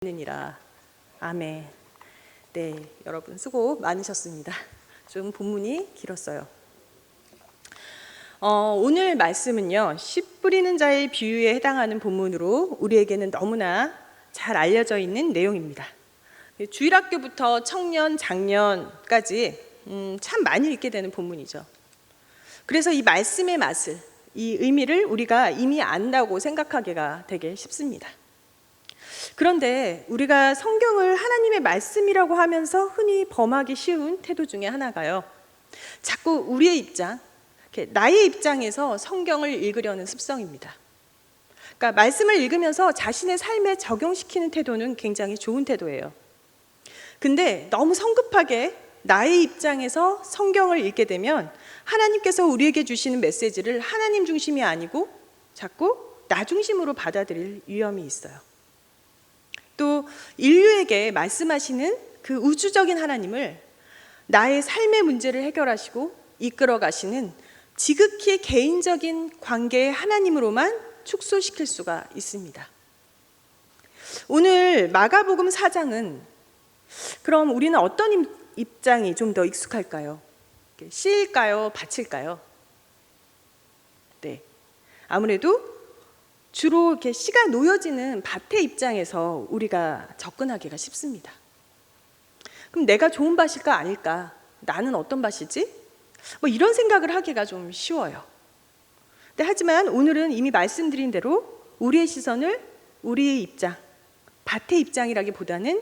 느니라. 아멘. 네, 여러분 수고 많으셨습니다. 좀 본문이 길었어요. 오늘 말씀은요, 씨 뿌리는 자의 비유에 해당하는 본문으로 우리에게는 너무나 잘 알려져 있는 내용입니다. 주일학교부터 청년, 장년까지 참 많이 읽게 되는 본문이죠. 그래서 이 말씀의 맛을, 이 의미를 우리가 이미 안다고 생각하기가 되게 쉽습니다. 그런데 우리가 성경을 하나님의 말씀이라고 하면서 흔히 범하기 쉬운 태도 중에 하나가요, 자꾸 우리의 입장, 나의 입장에서 성경을 읽으려는 습성입니다. 그러니까 말씀을 읽으면서 자신의 삶에 적용시키는 태도는 굉장히 좋은 태도예요. 근데 너무 성급하게 나의 입장에서 성경을 읽게 되면 하나님께서 우리에게 주시는 메시지를 하나님 중심이 아니고 자꾸 나 중심으로 받아들일 위험이 있어요. 또 인류에게 말씀하시는 그 우주적인 하나님을 나의 삶의 문제를 해결하시고 이끌어 가시는 지극히 개인적인 관계의 하나님으로만 축소시킬 수가 있습니다. 오늘 마가복음 4장은 그럼 우리는 어떤 입장이 좀 더 익숙할까요? 씨일까요? 밭일까요? 네, 아무래도 주로 이렇게 씨가 놓여지는 밭의 입장에서 우리가 접근하기가 쉽습니다. 그럼 내가 좋은 밭일까 아닐까? 나는 어떤 밭이지? 이런 생각을 하기가 좀 쉬워요. 근데 하지만 오늘은 이미 말씀드린 대로 우리의 시선을 우리의 입장, 밭의 입장이라기보다는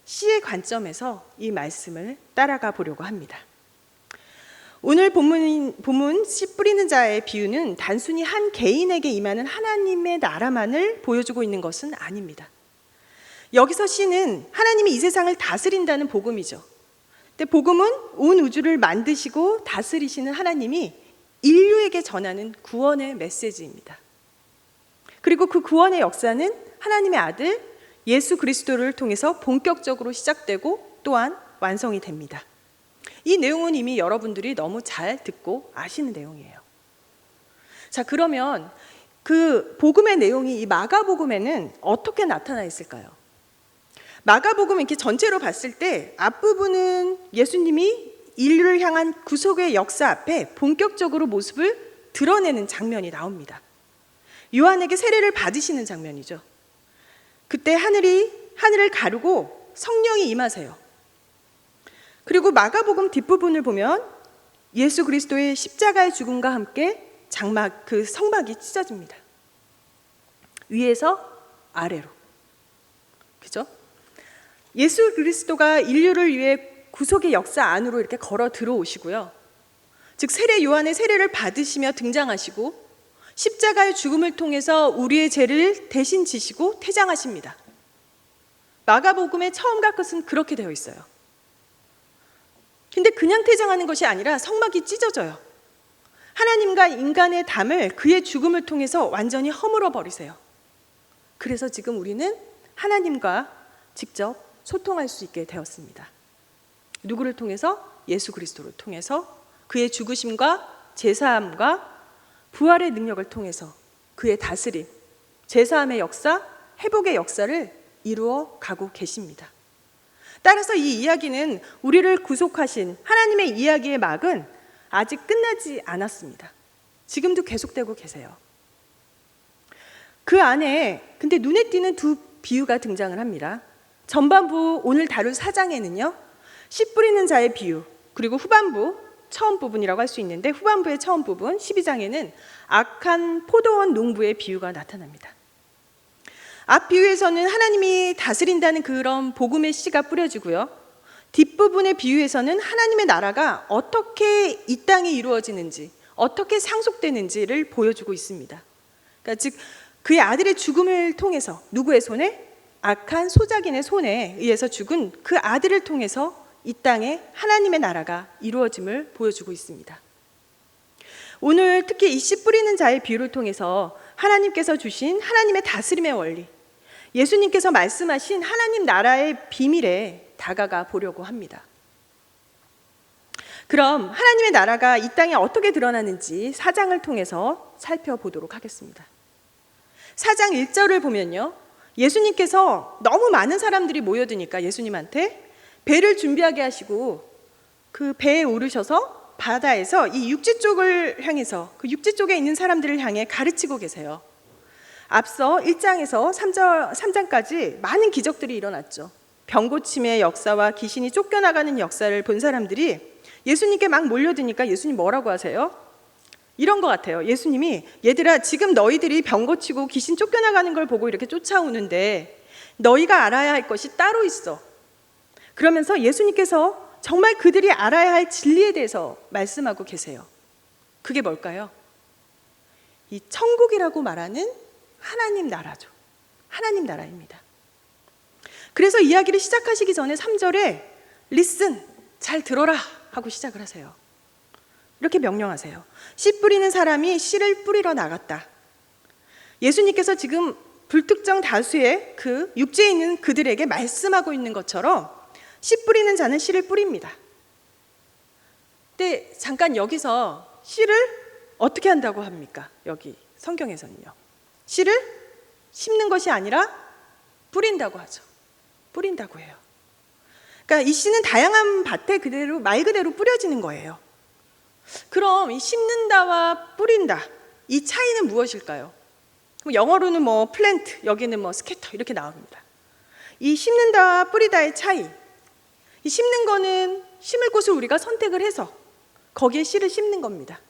씨의 관점에서 이 말씀을 따라가 보려고 합니다. 오늘 본문 씨 뿌리는 자의 비유는 단순히 한 개인에게 임하는 하나님의 나라만을 보여주고 있는 것은 아닙니다. 여기서 씨는 하나님이 이 세상을 다스린다는 복음이죠. 근데 복음은 온 우주를 만드시고 다스리시는 하나님이 인류에게 전하는 구원의 메시지입니다. 그리고 그 구원의 역사는 하나님의 아들 예수 그리스도를 통해서 본격적으로 시작되고 또한 완성이 됩니다. 이 내용은 이미 여러분들이 너무 잘 듣고 아시는 내용이에요. 자, 그러면 그 복음의 내용이 이 마가복음에는 어떻게 나타나 있을까요? 마가복음 이렇게 전체로 봤을 때 앞부분은 예수님이 인류를 향한 구속의 역사 앞에 본격적으로 모습을 드러내는 장면이 나옵니다. 요한에게 세례를 받으시는 장면이죠. 그때 하늘을 가르고 성령이 임하세요. 그리고 마가복음 뒷부분을 보면 예수 그리스도의 십자가의 죽음과 함께 그 성막이 찢어집니다. 위에서 아래로. 그죠? 예수 그리스도가 인류를 위해 구속의 역사 안으로 이렇게 걸어 들어오시고요. 즉 세례 요한의 세례를 받으시며 등장하시고 십자가의 죽음을 통해서 우리의 죄를 대신 지시고 퇴장하십니다. 마가복음의 처음과 끝은 그렇게 되어 있어요. 근데 그냥 퇴장하는 것이 아니라 성막이 찢어져요. 하나님과 인간의 담을 그의 죽음을 통해서 완전히 허물어 버리세요. 그래서 지금 우리는 하나님과 직접 소통할 수 있게 되었습니다. 누구를 통해서? 예수 그리스도를 통해서 그의 죽으심과 제사함과 부활의 능력을 통해서 그의 다스림, 제사함의 역사, 회복의 역사를 이루어 가고 계십니다. 따라서 이 이야기는 우리를 구속하신 하나님의 이야기의 막은 아직 끝나지 않았습니다. 지금도 계속되고 계세요. 그 안에 근데 눈에 띄는 두 비유가 등장을 합니다. 전반부 오늘 다룰 4장에는요, 씨 뿌리는 자의 비유, 그리고 후반부 처음 부분이라고 할 수 있는데 후반부의 처음 부분 12장에는 악한 포도원 농부의 비유가 나타납니다. 앞 비유에서는 하나님이 다스린다는 그런 복음의 씨가 뿌려지고요, 뒷부분의 비유에서는 하나님의 나라가 어떻게 이 땅에 이루어지는지, 어떻게 상속되는지를 보여주고 있습니다. 그러니까 즉 그의 아들의 죽음을 통해서 누구의 손에? 악한 소작인의 손에 의해서 죽은 그 아들을 통해서 이 땅에 하나님의 나라가 이루어짐을 보여주고 있습니다. 오늘 특히 이 씨 뿌리는 자의 비유를 통해서 하나님께서 주신 하나님의 다스림의 원리, 예수님께서 말씀하신 하나님 나라의 비밀에 다가가 보려고 합니다. 그럼 하나님의 나라가 이 땅에 어떻게 드러나는지 4장을 통해서 살펴보도록 하겠습니다. 4장 1절을 보면요, 예수님께서 너무 많은 사람들이 모여드니까 예수님한테 배를 준비하게 하시고 그 배에 오르셔서 바다에서 이 육지 쪽을 향해서 그 육지 쪽에 있는 사람들을 향해 가르치고 계세요. 앞서 1장에서 3장까지 많은 기적들이 일어났죠. 병고침의 역사와 귀신이 쫓겨나가는 역사를 본 사람들이 예수님께 막 몰려드니까 예수님 뭐라고 하세요? 이런 것 같아요. 예수님이 얘들아, 지금 너희들이 병 고치고 귀신 쫓겨나가는 걸 보고 이렇게 쫓아오는데 너희가 알아야 할 것이 따로 있어. 그러면서 예수님께서 정말 그들이 알아야 할 진리에 대해서 말씀하고 계세요. 그게 뭘까요? 이 천국이라고 말하는 하나님 나라죠. 하나님 나라입니다. 그래서 이야기를 시작하시기 전에 3절에 listen, 잘 들어라 하고 시작을 하세요. 이렇게 명령하세요. 씨 뿌리는 사람이 씨를 뿌리러 나갔다. 예수님께서 지금 불특정 다수의 그 육지에 있는 그들에게 말씀하고 있는 것처럼 씨 뿌리는 자는 씨를 뿌립니다. 근데 잠깐 여기서 씨를 어떻게 한다고 합니까? 여기 성경에서는요. 씨를 심는 것이 아니라 뿌린다고 하죠. 뿌린다고 해요. 그러니까 이 씨는 다양한 밭에 그대로 말 그대로 뿌려지는 거예요. 그럼 이 심는다와 뿌린다, 이 차이는 무엇일까요? 영어로는 뭐 플랜트, 여기는 뭐 스캐터 이렇게 나옵니다. 이 심는다와 뿌리다의 차이, 이 심는 거는 심을 곳을 우리가 선택을 해서 거기에 씨를 심는 겁니다.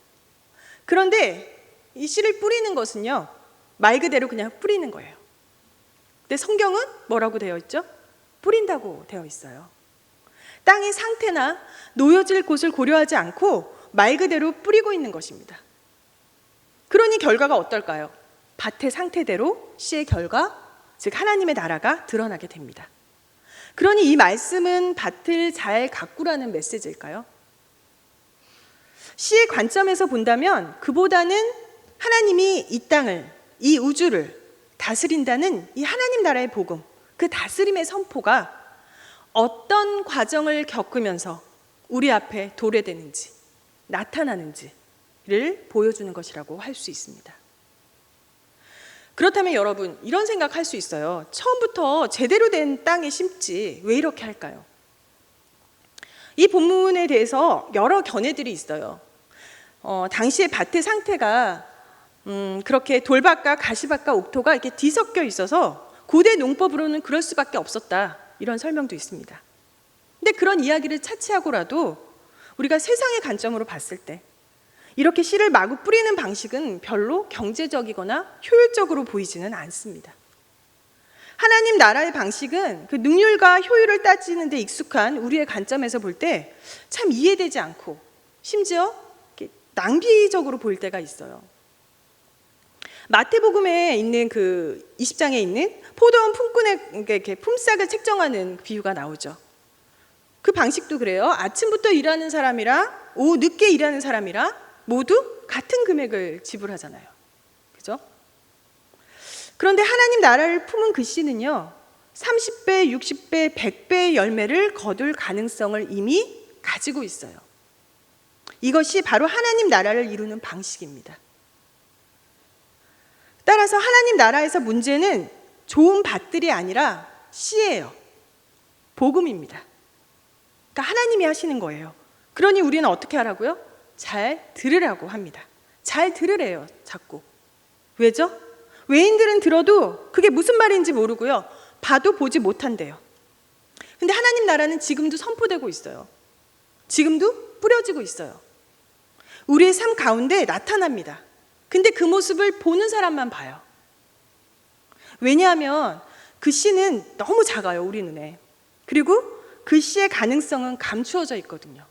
그런데 이 씨를 뿌리는 것은요, 말 그대로 그냥 뿌리는 거예요. 근데 성경은 뭐라고 되어 있죠? 뿌린다고 되어 있어요. 땅의 상태나 놓여질 곳을 고려하지 않고 말 그대로 뿌리고 있는 것입니다. 그러니 결과가 어떨까요? 밭의 상태대로 씨의 결과, 즉 하나님의 나라가 드러나게 됩니다. 그러니 이 말씀은 밭을 잘 가꾸라는 메시지일까요? 씨의 관점에서 본다면 그보다는 하나님이 이 땅을, 이 우주를 다스린다는 이 하나님 나라의 복음, 그 다스림의 선포가 어떤 과정을 겪으면서 우리 앞에 도래되는지, 나타나는지를 보여주는 것이라고 할 수 있습니다. 그렇다면 여러분, 이런 생각할 수 있어요. 처음부터 제대로 된 땅에 심지 왜 이렇게 할까요? 이 본문에 대해서 여러 견해들이 있어요. 당시의 밭의 상태가 그렇게 돌밭과 가시밭과 옥토가 이렇게 뒤섞여 있어서 고대 농법으로는 그럴 수밖에 없었다, 이런 설명도 있습니다. 근데 그런 이야기를 차치하고라도 우리가 세상의 관점으로 봤을 때 이렇게 씨를 마구 뿌리는 방식은 별로 경제적이거나 효율적으로 보이지는 않습니다. 하나님 나라의 방식은 그 능률과 효율을 따지는 데 익숙한 우리의 관점에서 볼 때 참 이해되지 않고 심지어 낭비적으로 보일 때가 있어요. 마태복음에 있는 그 20장에 있는 포도원 품꾼의 이렇게 품삯을 책정하는 비유가 나오죠. 그 방식도 그래요. 아침부터 일하는 사람이랑 오후 늦게 일하는 사람이랑 모두 같은 금액을 지불하잖아요. 그죠? 그런데 하나님 나라를 품은 그 씨는요, 30배, 60배, 100배의 열매를 거둘 가능성을 이미 가지고 있어요. 이것이 바로 하나님 나라를 이루는 방식입니다. 따라서 하나님 나라에서 문제는 좋은 밭들이 아니라 씨예요. 복음입니다. 그러니까 하나님이 하시는 거예요. 그러니 우리는 어떻게 하라고요? 잘 들으라고 합니다. 잘 들으래요, 자꾸. 왜죠? 외인들은 들어도 그게 무슨 말인지 모르고요, 봐도 보지 못한대요. 근데 하나님 나라는 지금도 선포되고 있어요. 지금도 뿌려지고 있어요. 우리의 삶 가운데 나타납니다. 근데 그 모습을 보는 사람만 봐요. 왜냐하면 그 씨는 너무 작아요, 우리 눈에. 그리고 그 씨의 가능성은 감추어져 있거든요.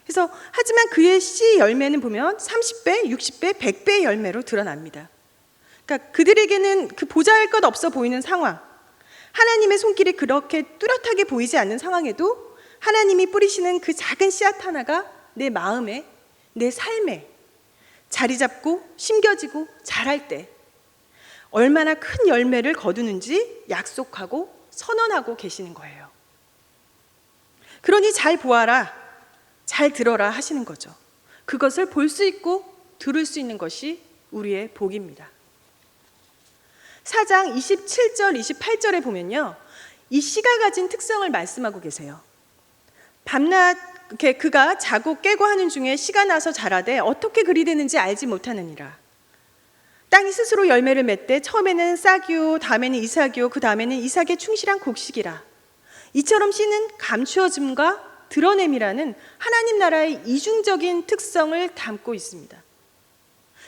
그래서 하지만 그의 씨 열매는 보면 30배, 60배, 100배의 열매로 드러납니다. 그러니까 그들에게는 그 보잘것 없어 보이는 상황, 하나님의 손길이 그렇게 뚜렷하게 보이지 않는 상황에도 하나님이 뿌리시는 그 작은 씨앗 하나가 내 마음에, 내 삶에 자리 잡고 심겨지고 자랄 때 얼마나 큰 열매를 거두는지 약속하고 선언하고 계시는 거예요. 그러니 잘 보아라, 잘 들어라 하시는 거죠. 그것을 볼 수 있고 들을 수 있는 것이 우리의 복입니다. 4장 27절, 28절에 보면요, 이 씨가 가진 특성을 말씀하고 계세요. 밤낮 그가 자고 깨고 하는 중에 씨가 나서 자라되 어떻게 그리 되는지 알지 못하느니라. 땅이 스스로 열매를 맺되 처음에는 싹이요, 다음에는 이삭이요, 그 다음에는 이삭의 충실한 곡식이라. 이처럼 씨는 감추어짐과 드러냄이라는 하나님 나라의 이중적인 특성을 담고 있습니다.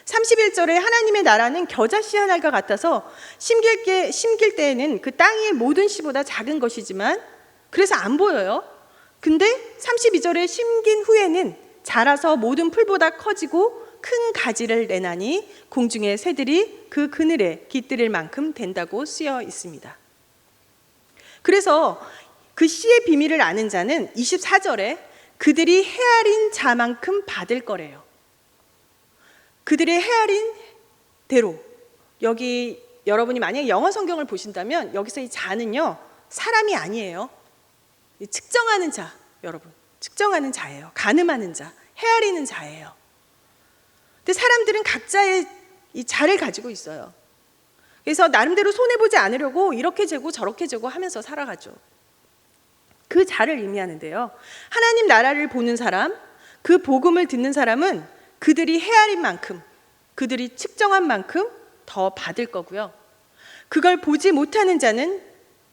31절에 하나님의 나라는 겨자씨 하나가 같아서 심길 때에는 그 땅 위의 모든 씨보다 작은 것이지만 그래서 안 보여요. 근데 32절에 심긴 후에는 자라서 모든 풀보다 커지고 큰 가지를 내나니 공중의 새들이 그 그늘에 깃들일 만큼 된다고 쓰여 있습니다. 그래서 그 씨의 비밀을 아는 자는 24절에 그들이 헤아린 자만큼 받을 거래요. 그들의 헤아린 대로. 여기 여러분이 만약에 영어 성경을 보신다면 여기서 이 자는요, 사람이 아니에요. 측정하는 자, 여러분. 측정하는 자예요. 가늠하는 자, 헤아리는 자예요. 근데 사람들은 각자의 이 자를 가지고 있어요. 그래서 나름대로 손해보지 않으려고 이렇게 재고 저렇게 재고 하면서 살아가죠. 그 자를 의미하는데요, 하나님 나라를 보는 사람, 그 복음을 듣는 사람은 그들이 헤아린 만큼, 그들이 측정한 만큼 더 받을 거고요, 그걸 보지 못하는 자는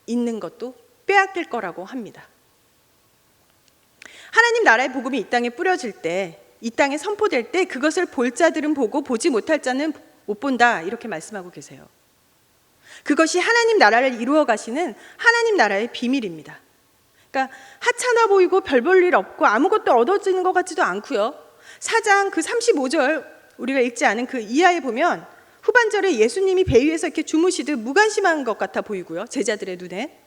있는 것도 빼앗길 거라고 합니다. 하나님 나라의 복음이 이 땅에 뿌려질 때, 이 땅에 선포될 때 그것을 볼 자들은 보고 보지 못할 자는 못 본다, 이렇게 말씀하고 계세요. 그것이 하나님 나라를 이루어 가시는 하나님 나라의 비밀입니다. 그러니까 하찮아 보이고 별 볼 일 없고 아무것도 얻어지는 것 같지도 않고요, 4장 그 35절 우리가 읽지 않은 그 이하에 보면 후반절에 예수님이 배 위에서 이렇게 주무시듯 무관심한 것 같아 보이고요, 제자들의 눈에.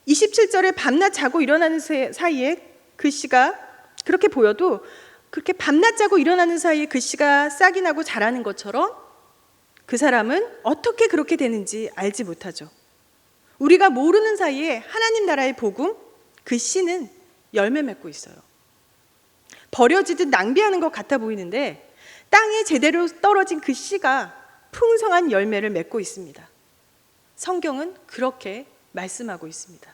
27절에 밤낮 자고 일어나는 사이에 그 씨가 그렇게 보여도 그렇게 밤낮 자고 일어나는 사이에 그 씨가 싹이 나고 자라는 것처럼 그 사람은 어떻게 그렇게 되는지 알지 못하죠. 우리가 모르는 사이에 하나님 나라의 복음, 그 씨는 열매 맺고 있어요. 버려지듯 낭비하는 것 같아 보이는데 땅에 제대로 떨어진 그 씨가 풍성한 열매를 맺고 있습니다. 성경은 그렇게 말씀하고 있습니다.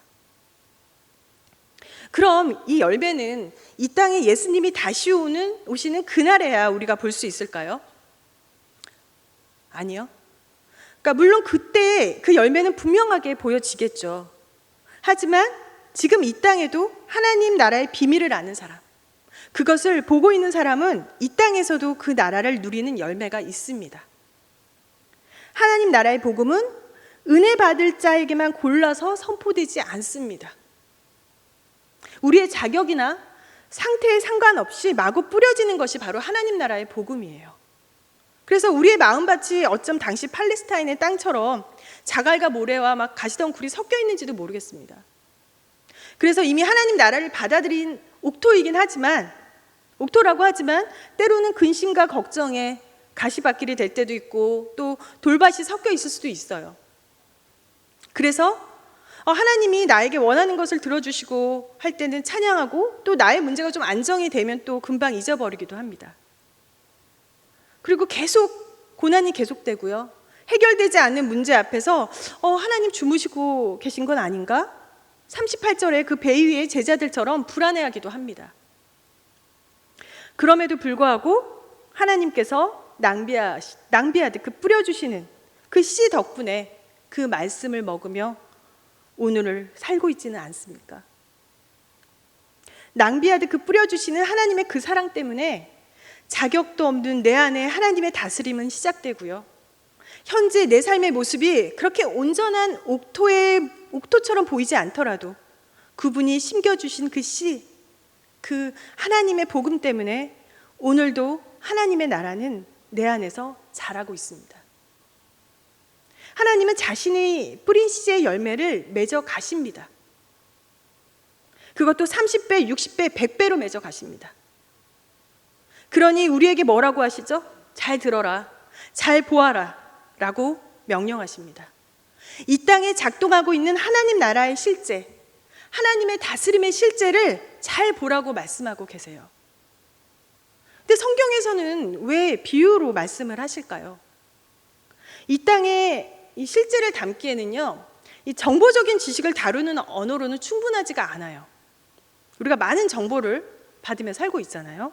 그럼 이 열매는 이 땅에 예수님이 다시 오시는 그날에야 우리가 볼 수 있을까요? 아니요. 그러니까 물론 그때 그 열매는 분명하게 보여지겠죠. 하지만 지금 이 땅에도 하나님 나라의 비밀을 아는 사람, 그것을 보고 있는 사람은 이 땅에서도 그 나라를 누리는 열매가 있습니다. 하나님 나라의 복음은 은혜 받을 자에게만 골라서 선포되지 않습니다. 우리의 자격이나 상태에 상관없이 마구 뿌려지는 것이 바로 하나님 나라의 복음이에요. 그래서 우리의 마음밭이 어쩜 당시 팔레스타인의 땅처럼 자갈과 모래와 막 가시덩굴이 섞여 있는지도 모르겠습니다. 그래서 이미 하나님 나라를 받아들인 옥토라고 하지만 때로는 근심과 걱정에 가시밭길이 될 때도 있고 또 돌밭이 섞여 있을 수도 있어요. 그래서 하나님이 나에게 원하는 것을 들어주시고 할 때는 찬양하고, 또 나의 문제가 좀 안정이 되면 또 금방 잊어버리기도 합니다. 그리고 계속 고난이 계속되고요, 해결되지 않는 문제 앞에서 하나님 주무시고 계신 건 아닌가? 38절에 그 배 위의 제자들처럼 불안해하기도 합니다. 그럼에도 불구하고 하나님께서 낭비하듯 그 뿌려주시는 그 씨 덕분에 그 말씀을 먹으며 오늘을 살고 있지는 않습니까? 낭비하듯 그 뿌려주시는 하나님의 그 사랑 때문에 자격도 없는 내 안에 하나님의 다스림은 시작되고요, 현재 내 삶의 모습이 그렇게 온전한 옥토처럼 보이지 않더라도 그분이 심겨주신 그 씨, 그 하나님의 복음 때문에 오늘도 하나님의 나라는 내 안에서 자라고 있습니다. 하나님은 자신이 뿌린 씨의 열매를 맺어 가십니다. 그것도 30배, 60배, 100배로 맺어 가십니다. 그러니 우리에게 뭐라고 하시죠? 잘 들어라, 잘 보아라 라고 명령하십니다. 이 땅에 작동하고 있는 하나님 나라의 실제, 하나님의 다스림의 실제를 잘 보라고 말씀하고 계세요. 근데 성경에서는 왜 비유로 말씀을 하실까요? 이 땅에 이 실제를 담기에는요, 이 정보적인 지식을 다루는 언어로는 충분하지가 않아요. 우리가 많은 정보를 받으며 살고 있잖아요.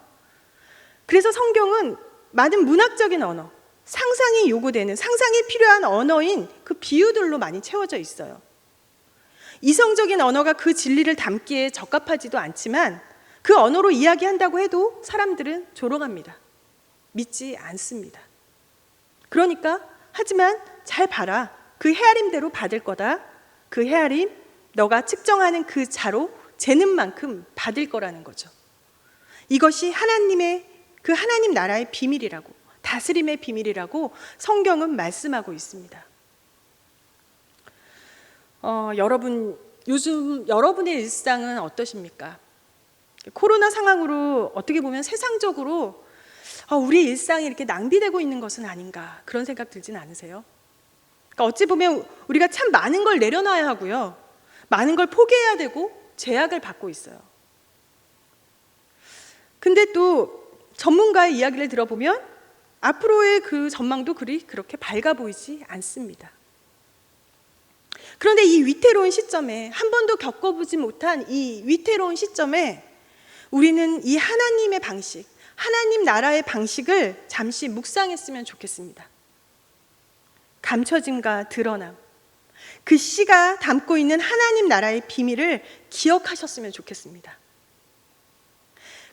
그래서 성경은 많은 문학적인 언어, 상상이 요구되는, 상상이 필요한 언어인 그 비유들로 많이 채워져 있어요. 이성적인 언어가 그 진리를 담기에 적합하지도 않지만 그 언어로 이야기한다고 해도 사람들은 조롱합니다. 믿지 않습니다. 그러니까 하지만 잘 봐라. 그 헤아림대로 받을 거다. 그 헤아림, 너가 측정하는 그 자로 재는 만큼 받을 거라는 거죠. 이것이 하나님의 그 하나님 나라의 비밀이라고, 다스림의 비밀이라고 성경은 말씀하고 있습니다. 여러분, 요즘 여러분의 일상은 어떠십니까? 코로나 상황으로 어떻게 보면 세상적으로 우리의 일상이 이렇게 낭비되고 있는 것은 아닌가, 그런 생각 들진 않으세요? 그러니까 어찌 보면 우리가 참 많은 걸 내려놔야 하고요, 많은 걸 포기해야 되고 제약을 받고 있어요. 근데 또 전문가의 이야기를 들어보면 앞으로의 그 전망도 그렇게 밝아 보이지 않습니다. 그런데 이 위태로운 시점에, 한 번도 겪어보지 못한 이 위태로운 시점에 우리는 이 하나님의 방식, 하나님 나라의 방식을 잠시 묵상했으면 좋겠습니다. 감춰짐과 드러남, 그 씨가 담고 있는 하나님 나라의 비밀을 기억하셨으면 좋겠습니다.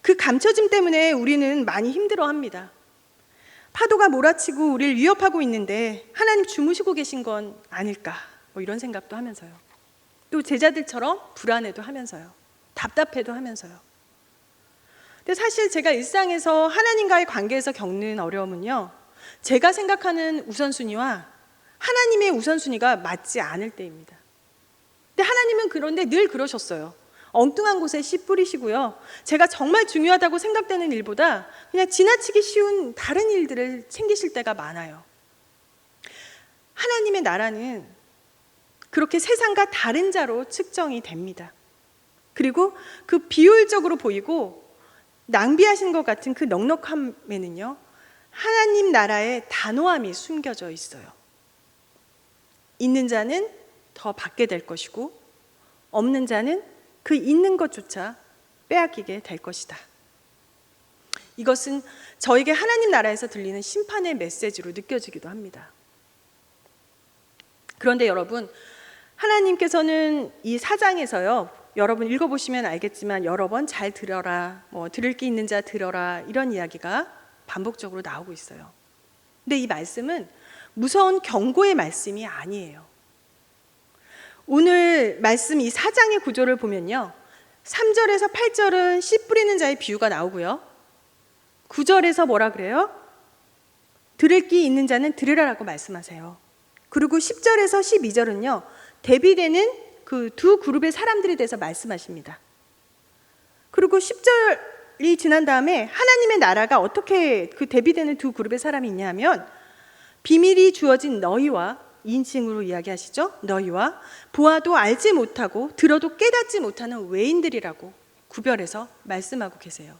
그 감춰짐 때문에 우리는 많이 힘들어합니다. 파도가 몰아치고 우리를 위협하고 있는데 하나님 주무시고 계신 건 아닐까, 이런 생각도 하면서요. 또 제자들처럼 불안해도 하면서요. 답답해도 하면서요. 근데 사실 제가 일상에서 하나님과의 관계에서 겪는 어려움은요, 제가 생각하는 우선순위와 하나님의 우선순위가 맞지 않을 때입니다. 근데 하나님은 그런데 늘 그러셨어요. 엉뚱한 곳에 씨 뿌리시고요, 제가 정말 중요하다고 생각되는 일보다 그냥 지나치기 쉬운 다른 일들을 챙기실 때가 많아요. 하나님의 나라는 그렇게 세상과 다른 자로 측정이 됩니다. 그리고 그 비효율적으로 보이고 낭비하신 것 같은 그 넉넉함에는요, 하나님 나라의 단호함이 숨겨져 있어요. 있는 자는 더 받게 될 것이고 없는 자는 그 있는 것조차 빼앗기게 될 것이다. 이것은 저에게 하나님 나라에서 들리는 심판의 메시지로 느껴지기도 합니다. 그런데 여러분, 하나님께서는 이 4장에서요, 여러분 읽어보시면 알겠지만 여러 번 잘 들어라, 들을 게 있는 자 들어라, 이런 이야기가 반복적으로 나오고 있어요. 근데 이 말씀은 무서운 경고의 말씀이 아니에요. 오늘 말씀 이 4장의 구조를 보면요, 3절에서 8절은 씨 뿌리는 자의 비유가 나오고요, 9절에서 뭐라 그래요? 들을 귀 있는 자는 들으라라고 말씀하세요. 그리고 10절에서 12절은요, 대비되는 그 두 그룹의 사람들에 대해서 말씀하십니다. 그리고 10절이 지난 다음에 하나님의 나라가 어떻게 그 대비되는 두 그룹의 사람이 있냐면, 비밀이 주어진 너희와, 2인칭으로 이야기하시죠. 너희와 보아도 알지 못하고 들어도 깨닫지 못하는 외인들이라고 구별해서 말씀하고 계세요.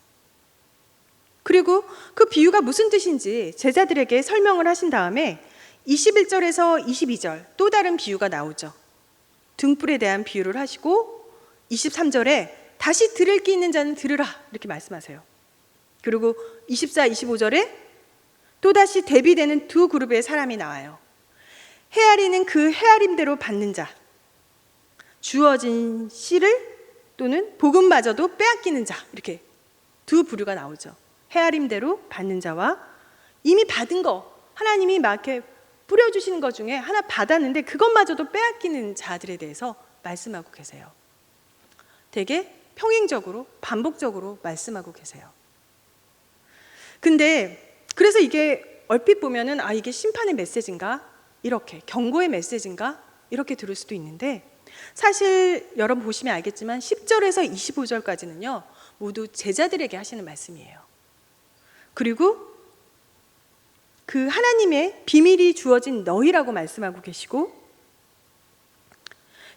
그리고 그 비유가 무슨 뜻인지 제자들에게 설명을 하신 다음에 21절에서 22절 또 다른 비유가 나오죠. 등불에 대한 비유를 하시고 23절에 다시 들을 게 있는 자는 들으라, 이렇게 말씀하세요. 그리고 24, 25절에 또다시 대비되는 두 그룹의 사람이 나와요. 헤아리는 그 헤아림대로 받는 자, 주어진 씨를 또는 복음마저도 빼앗기는 자, 이렇게 두 부류가 나오죠. 헤아림대로 받는 자와 이미 받은 거, 하나님이 막 이렇게 뿌려주시는 것 중에 하나 받았는데 그것마저도 빼앗기는 자들에 대해서 말씀하고 계세요. 되게 평행적으로 반복적으로 말씀하고 계세요. 근데 그래서 이게 얼핏 보면은 이게 심판의 메시지인가? 이렇게 경고의 메시지인가? 이렇게 들을 수도 있는데, 사실 여러분 보시면 알겠지만 10절에서 25절까지는요 모두 제자들에게 하시는 말씀이에요. 그리고 그 하나님의 비밀이 주어진 너희라고 말씀하고 계시고,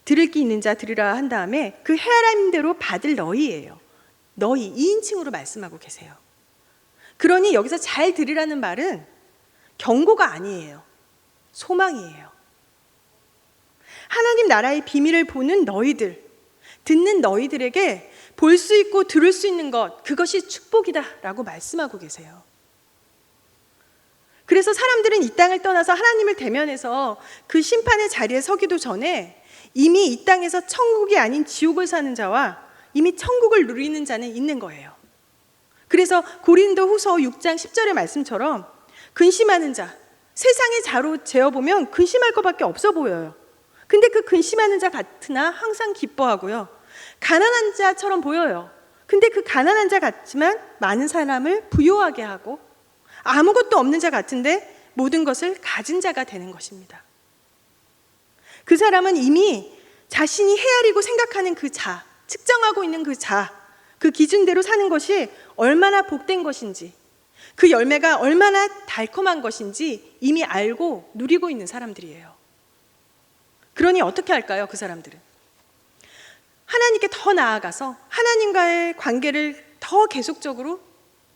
들을 게 있는 자 들으라 한 다음에 그 헤아림대로 받을 너희예요. 너희 2인칭으로 말씀하고 계세요. 그러니 여기서 잘 들으라는 말은 경고가 아니에요. 소망이에요. 하나님 나라의 비밀을 보는 너희들, 듣는 너희들에게 볼 수 있고 들을 수 있는 것, 그것이 축복이다라고 말씀하고 계세요. 그래서 사람들은 이 땅을 떠나서 하나님을 대면해서 그 심판의 자리에 서기도 전에 이미 이 땅에서 천국이 아닌 지옥을 사는 자와 이미 천국을 누리는 자는 있는 거예요. 그래서 고린도후서 6장 10절의 말씀처럼 근심하는 자, 세상의 자로 재어보면 근심할 것밖에 없어 보여요. 근데 그 근심하는 자 같으나 항상 기뻐하고요. 가난한 자처럼 보여요. 근데 그 가난한 자 같지만 많은 사람을 부유하게 하고 아무것도 없는 자 같은데 모든 것을 가진 자가 되는 것입니다. 그 사람은 이미 자신이 헤아리고 생각하는 그 자, 측정하고 있는 그 자, 그 기준대로 사는 것이 얼마나 복된 것인지, 그 열매가 얼마나 달콤한 것인지 이미 알고 누리고 있는 사람들이에요. 그러니 어떻게 할까요? 그 사람들은 하나님께 더 나아가서 하나님과의 관계를 더 계속적으로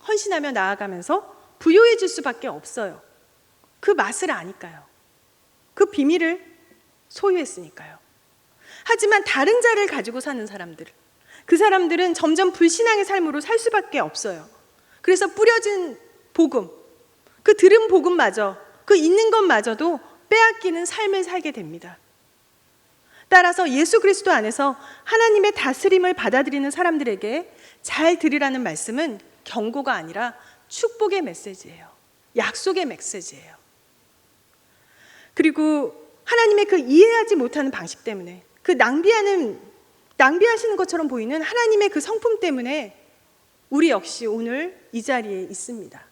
헌신하며 나아가면서 부유해질 수밖에 없어요. 그 맛을 아니까요. 그 비밀을 소유했으니까요. 하지만 다른 자를 가지고 사는 사람들, 그 사람들은 점점 불신앙의 삶으로 살 수밖에 없어요. 그래서 뿌려진 복음, 그 들은 복음마저, 그 있는 것마저도 빼앗기는 삶을 살게 됩니다. 따라서 예수 그리스도 안에서 하나님의 다스림을 받아들이는 사람들에게 잘 들으라는 말씀은 경고가 아니라 축복의 메시지예요. 약속의 메시지예요. 그리고 하나님의 그 이해하지 못하는 방식 때문에, 그 낭비하시는 것처럼 보이는 하나님의 그 성품 때문에 우리 역시 오늘 이 자리에 있습니다.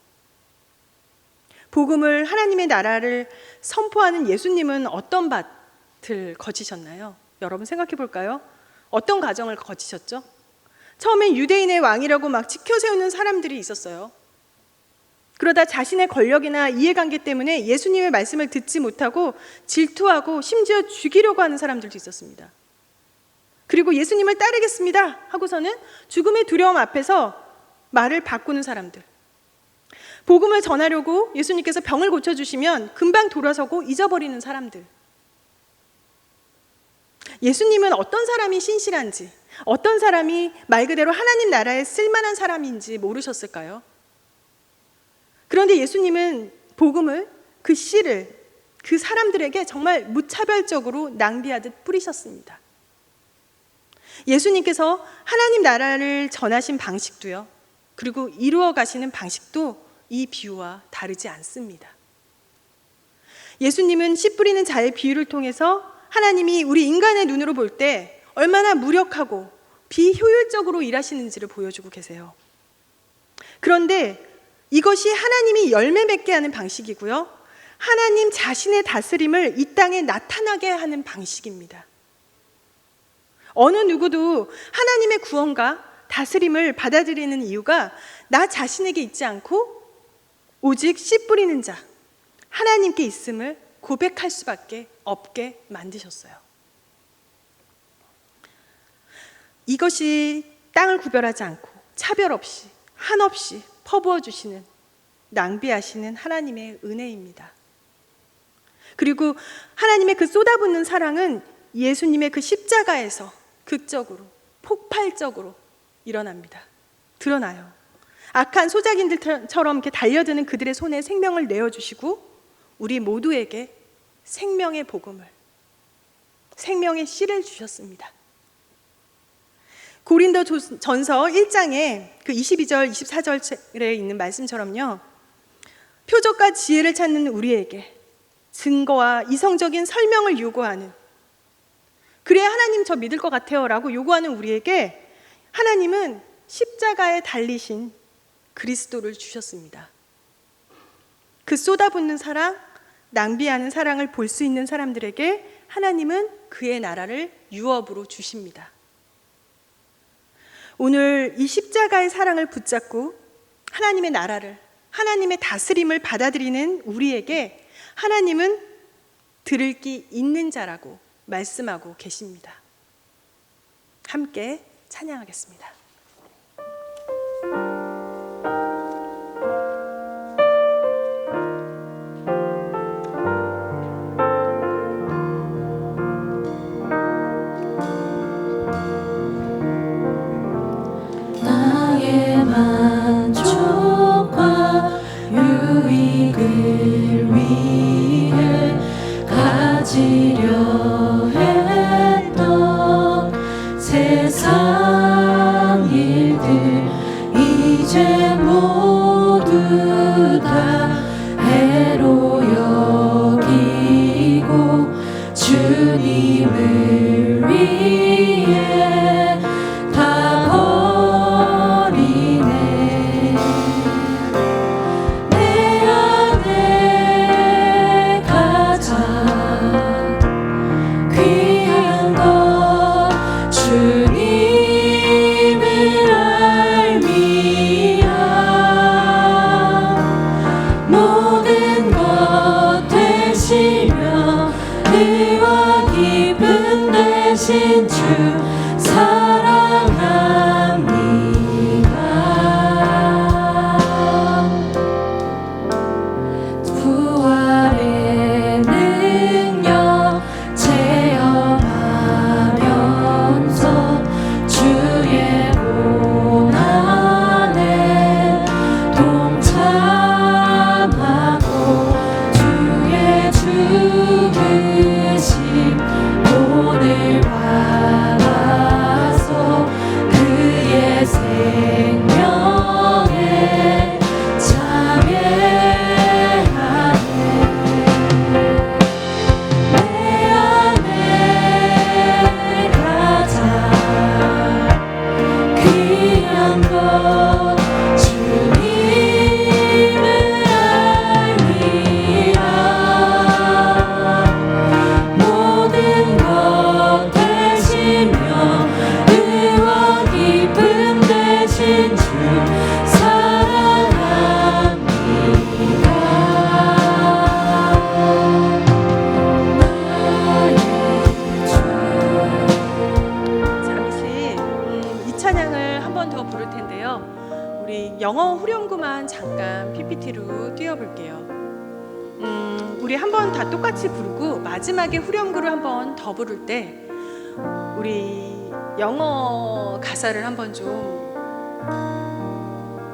복음을, 하나님의 나라를 선포하는 예수님은 어떤 밭을 거치셨나요? 여러분 생각해 볼까요? 어떤 과정을 거치셨죠? 처음엔 유대인의 왕이라고 막 지켜세우는 사람들이 있었어요. 그러다 자신의 권력이나 이해관계 때문에 예수님의 말씀을 듣지 못하고 질투하고 심지어 죽이려고 하는 사람들도 있었습니다. 그리고 예수님을 따르겠습니다 하고서는 죽음의 두려움 앞에서 말을 바꾸는 사람들, 복음을 전하려고 예수님께서 병을 고쳐주시면 금방 돌아서고 잊어버리는 사람들. 예수님은 어떤 사람이 신실한지, 어떤 사람이 말 그대로 하나님 나라에 쓸만한 사람인지 모르셨을까요? 그런데 예수님은 복음을, 그 씨를 그 사람들에게 정말 무차별적으로 낭비하듯 뿌리셨습니다. 예수님께서 하나님 나라를 전하신 방식도요, 그리고 이루어 가시는 방식도 이 비유와 다르지 않습니다. 예수님은 씨 뿌리는 자의 비유를 통해서 하나님이 우리 인간의 눈으로 볼 때 얼마나 무력하고 비효율적으로 일하시는지를 보여주고 계세요. 그런데 이것이 하나님이 열매 맺게 하는 방식이고요, 하나님 자신의 다스림을 이 땅에 나타나게 하는 방식입니다. 어느 누구도 하나님의 구원과 다스림을 받아들이는 이유가 나 자신에게 있지 않고 오직 씨 뿌리는 자, 하나님께 있음을 고백할 수밖에 없게 만드셨어요. 이것이 땅을 구별하지 않고 차별 없이 한없이 퍼부어 주시는, 낭비하시는 하나님의 은혜입니다. 그리고 하나님의 그 쏟아붓는 사랑은 예수님의 그 십자가에서 극적으로, 폭발적으로 일어납니다. 드러나요. 악한 소작인들처럼 이렇게 달려드는 그들의 손에 생명을 내어주시고 우리 모두에게 생명의 복음을, 생명의 씨를 주셨습니다. 고린도전서 1장에 그 22절, 24절에 있는 말씀처럼요, 표적과 지혜를 찾는 우리에게 증거와 이성적인 설명을 요구하는, 그래야 하나님 저 믿을 것 같아요 라고 요구하는 우리에게 하나님은 십자가에 달리신 그리스도를 주셨습니다. 그 쏟아붓는 사랑, 낭비하는 사랑을 볼 수 있는 사람들에게 하나님은 그의 나라를 유업으로 주십니다. 오늘 이 십자가의 사랑을 붙잡고 하나님의 나라를, 하나님의 다스림을 받아들이는 우리에게 하나님은 들을 귀 있는 자라고 말씀하고 계십니다. 함께 찬양하겠습니다. 영어 후렴구만 잠깐 PPT로 띄워볼게요. 우리 한번 다 똑같이 부르고 마지막에 후렴구를 한번 더 부를 때 우리 영어 가사를 한번 좀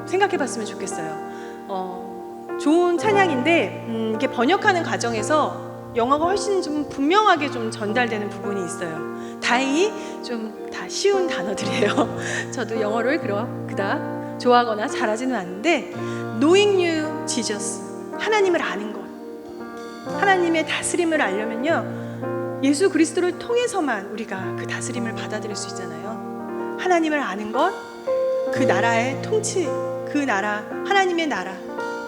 생각해봤으면 좋겠어요. 좋은 찬양인데 이게 번역하는 과정에서 영어가 훨씬 좀 분명하게 좀 전달되는 부분이 있어요. 다행히 좀 다 쉬운 단어들이에요. 저도 영어를 그닥 좋아하거나 잘하지는 않는데 Knowing you, Jesus, 하나님을 아는 것, 하나님의 다스림을 알려면요 예수 그리스도를 통해서만 우리가 그 다스림을 받아들일 수 있잖아요. 하나님을 아는 것, 그 나라의 통치, 그 나라, 하나님의 나라,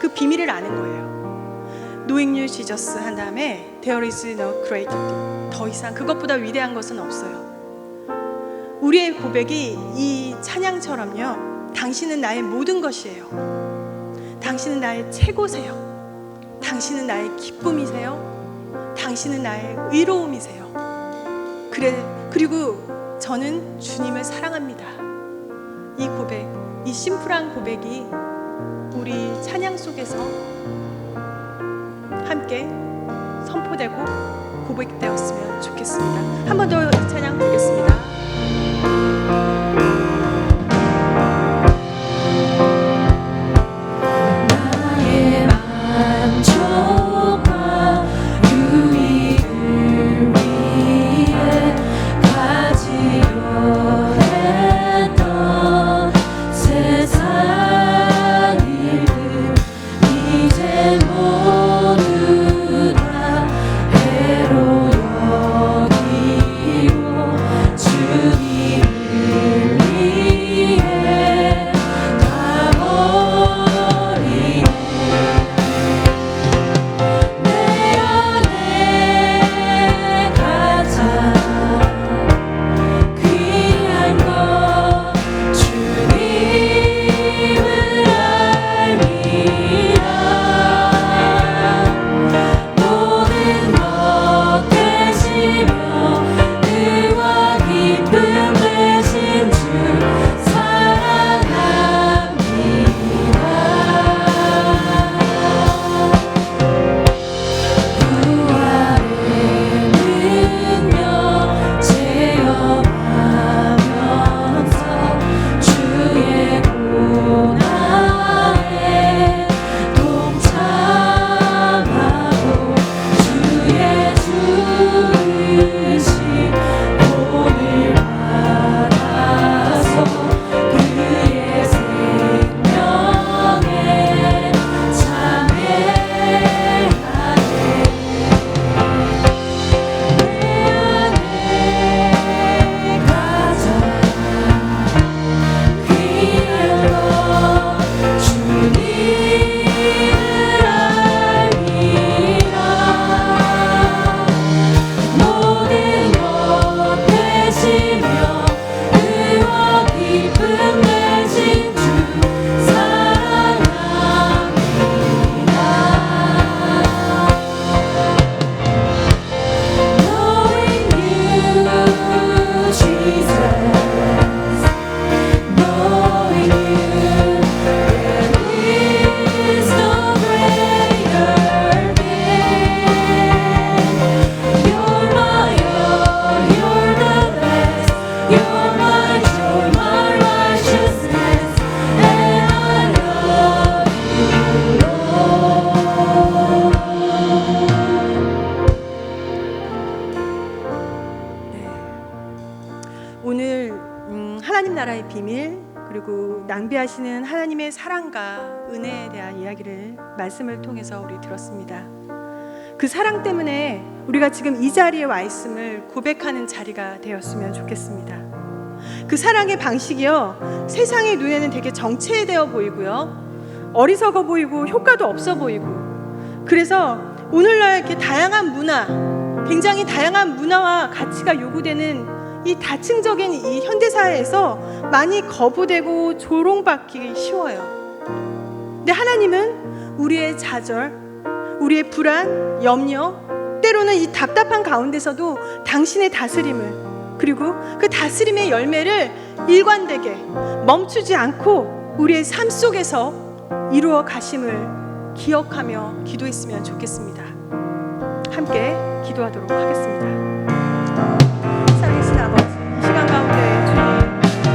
그 비밀을 아는 거예요. Knowing you, Jesus 한 다음에 There is no greater thing. 더 이상 그것보다 위대한 것은 없어요. 우리의 고백이 이 찬양처럼요 당신은 나의 모든 것이에요. 당신은 나의 최고세요. 당신은 나의 기쁨이세요. 당신은 나의 의로움이세요. 그리고 저는 주님을 사랑합니다. 이 고백, 이 심플한 고백이 우리 찬양 속에서 함께 선포되고 고백되었으면 좋겠습니다. 한 번 더 이 찬양 부르겠습니다. 기쁨 오늘 하나님 나라의 비밀, 그리고 낭비하시는 하나님의 사랑과 은혜에 대한 이야기를 말씀을 통해서 우리 들었습니다. 그 사랑 때문에 우리가 지금 이 자리에 와 있음을 고백하는 자리가 되었으면 좋겠습니다. 그 사랑의 방식이요, 세상의 눈에는 되게 정체되어 보이고요, 어리석어 보이고 효과도 없어 보이고, 그래서 오늘날 이렇게 다양한 문화, 굉장히 다양한 문화와 가치가 요구되는 이 다층적인 이 현대사회에서 많이 거부되고 조롱받기 쉬워요. 근데 하나님은 우리의 좌절, 우리의 불안, 염려, 때로는 이 답답한 가운데서도 당신의 다스림을, 그리고 그 다스림의 열매를 일관되게 멈추지 않고 우리의 삶 속에서 이루어 가심을 기억하며 기도했으면 좋겠습니다. 함께 기도하도록 하겠습니다. 살아계신 아버지, 이 시간 가운데 주님 사랑이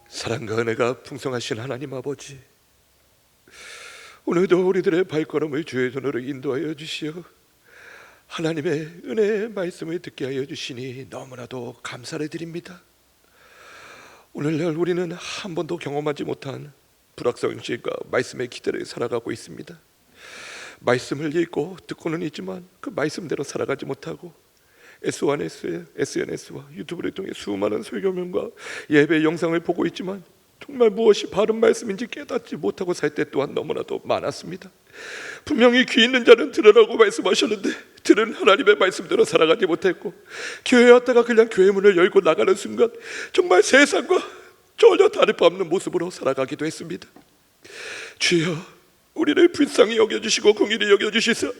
사랑과 은혜가 풍성하신 하나님 아버지, 오늘도 우리들의 발걸음을 주의 손으로 인도하여 주시어 하나님의 은혜의 말씀을 듣게 하여 주시니 너무나도 감사를 드립니다. 오늘날 우리는 한 번도 경험하지 못한 불확성실과 말씀의 기대를 살아가고 있습니다. 말씀을 읽고 듣고는 있지만 그 말씀대로 살아가지 못하고 SNS와 유튜브를 통해 수많은 설교명과 예배 영상을 보고 있지만 정말 무엇이 바른 말씀인지 깨닫지 못하고 살 때 또한 너무나도 많았습니다. 분명히 귀 있는 자는 들으라고 말씀하셨는데 들은 하나님의 말씀대로 살아가지 못했고, 교회 왔다가 그냥 교회 문을 열고 나가는 순간 정말 세상과 전혀 다를 바 없는 모습으로 살아가기도 했습니다. 주여, 우리를 불쌍히 여겨주시고 긍휼히 여겨주시사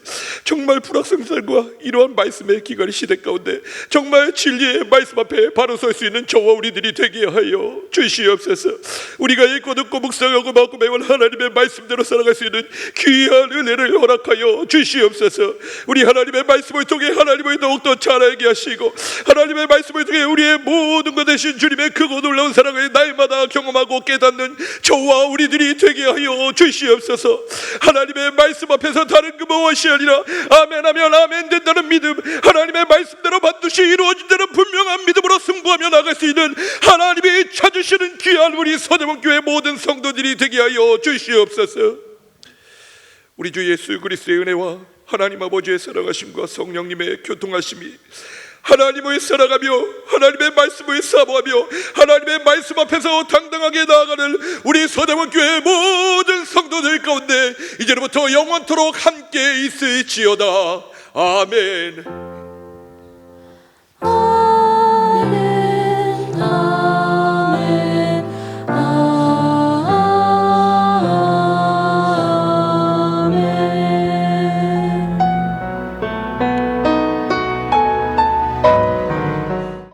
정말 불확성살과 이러한 말씀의 기갈 시대 가운데 정말 진리의 말씀 앞에 바로 설 수 있는 저와 우리들이 되게 하여 주시옵소서. 우리가 읽고 듣고 묵상하고 받고 매번 하나님의 말씀대로 살아갈 수 있는 귀한 은혜를 허락하여 주시옵소서. 우리 하나님의 말씀을 통해 하나님을 더욱더 잘 알게 하시고 하나님의 말씀을 통해 우리의 모든 것 되신 주님의 크고 놀라운 사랑을 날마다 경험하고 깨닫는 저와 우리들이 되게 하여 주시옵소서. 하나님의 말씀 앞에서 다른 그 무엇이 아니라 아멘하면 아멘 된다는 믿음, 하나님의 말씀대로 반드시 이루어진다는 분명한 믿음으로 승부하며 나갈 수 있는 하나님이 찾으시는 귀한 우리 서대문교회 모든 성도들이 되게 하여 주시옵소서. 우리 주 예수 그리스도의 은혜와 하나님 아버지의 사랑하심과 성령님의 교통하심이 하나님을 살아가며 하나님의 말씀을 사모하며 하나님의 말씀 앞에서 당당하게 나아가는 우리 서대문교회 모든 성도들 가운데 이제부터 영원토록 함께 있을지어다. 아멘.